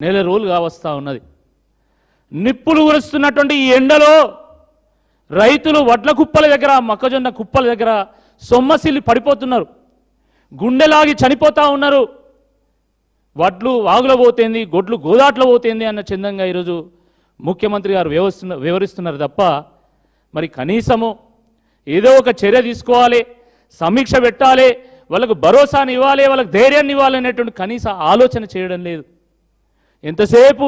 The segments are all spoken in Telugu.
నెల రోజులుగా వస్తూ ఉన్నది. నిప్పులు ఉరుస్తున్నటువంటి ఈ ఎండలో రైతులు వడ్ల కుప్పల దగ్గర, మొక్కజొన్న కుప్పల దగ్గర సొమ్మసిల్లి పడిపోతున్నారు, గుండెలాగి చనిపోతూ ఉన్నారు. వడ్లు వాగులో పోతేంది, గొడ్లు గోదాట్లో పోతేంది అన్న చందంగా ఈరోజు ముఖ్యమంత్రి గారు వివరిస్తున్నారు తప్ప మరి కనీసము ఏదో ఒక చర్య తీసుకోవాలి, సమీక్ష పెట్టాలి, వాళ్ళకు భరోసాని ఇవ్వాలి, వాళ్ళకు ధైర్యాన్ని ఇవ్వాలి అనేటువంటి కనీస ఆలోచన చేయడం లేదు. ఎంతసేపు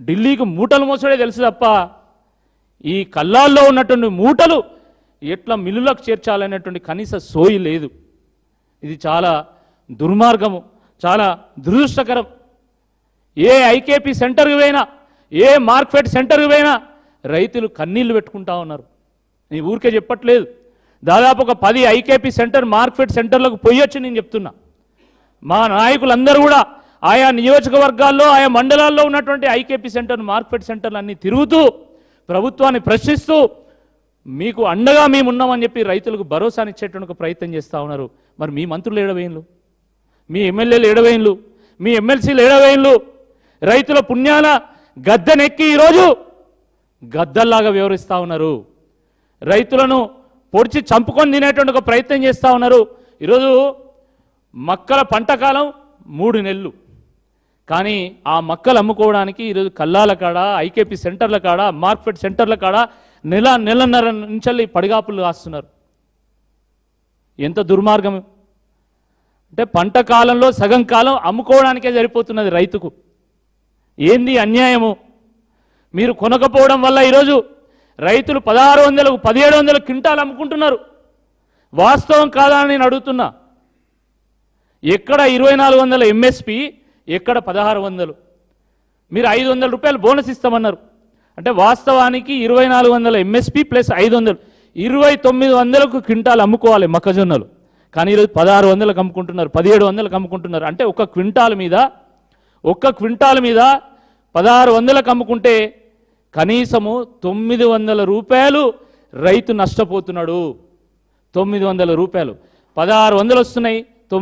ఢిల్లీకి మూటలు మోసడే తెలుసు తప్ప ఈ కల్లాల్లో ఉన్నటువంటి మూటలు ఎట్లా మిల్లులకు చేర్చాలనేటువంటి కనీస సోయి లేదు. ఇది చాలా దుర్మార్గము, చాలా దురదృష్టకరం. ఏ ఐకేపీ సెంటర్కి పోయినా, ఏ మార్కెట్ సెంటర్కి పోయినా రైతులు కన్నీళ్లు పెట్టుకుంటా ఉన్నారు. నీ ఊరికే చెప్పట్లేదు, దాదాపు ఒక 10 ఐకేపీ సెంటర్ మార్కెట్ సెంటర్లకు పోయొచ్చు నేను చెప్తున్నా. మా నాయకులందరూ కూడా ఆయా నియోజకవర్గాల్లో, ఆయా మండలాల్లో ఉన్నటువంటి ఐకేపీ సెంటర్, మార్కెట్ సెంటర్లు అన్నీ తిరుగుతూ ప్రభుత్వాన్ని ప్రశ్నిస్తూ మీకు అండగా మేము ఉన్నామని చెప్పి రైతులకు భరోసాని ఇచ్చేటువంటి ప్రయత్నం చేస్తూ ఉన్నారు. మరి మీ మంత్రులు ఏడవేయంలు, మీ ఎమ్మెల్యేలు ఏడవేయంలు, మీ ఎమ్మెల్సీలు ఏడవేయంలు? రైతుల పుణ్యాన గద్దెనెక్కి ఈరోజు గద్దల్లాగా వ్యవహరిస్తూ ఉన్నారు. రైతులను పొడిచి చంపుకొని తినేటువంటి ఒక ప్రయత్నం చేస్తూ ఉన్నారు. ఈరోజు మక్కల పంట కాలం 3 నెలలు, కానీ ఆ మక్కలు అమ్ముకోవడానికి ఈరోజు కల్లాల కాడ, ఐకేపీ సెంటర్ల కాడ, మార్కెట్ సెంటర్ల కాడ నెలన్నర నుంచి పడిగాపులు కాస్తున్నారు. ఎంత దుర్మార్గం అంటే పంట కాలంలో సగం కాలం అమ్ముకోవడానికే సరిపోతున్నది రైతుకు. ఏంది అన్యాయము? మీరు కొనకపోవడం వల్ల ఈరోజు రైతులు 1600, 1700 క్వింటాలు అమ్ముకుంటున్నారు. వాస్తవం కాదా అని నేను అడుగుతున్నా. ఎక్కడ 2400 ఎంఎస్పి, ఎక్కడ 1600? మీరు 500 రూపాయలు బోనస్ ఇస్తామన్నారు. అంటే వాస్తవానికి 2400 ఎంఎస్పి ప్లస్ 500, 2900కు క్వింటాలు అమ్ముకోవాలి మొక్కజొన్నలు. కానీ ఈరోజు 1600లకు అమ్ముకుంటున్నారు, 1700లకు అమ్ముకుంటున్నారు. అంటే ఒక్క క్వింటాల్ మీద 1600లకు అమ్ముకుంటే కనీసము 900 రూపాయలు రైతు నష్టపోతున్నాడు. 900 రూపాయలు, 1600 వస్తున్నాయి,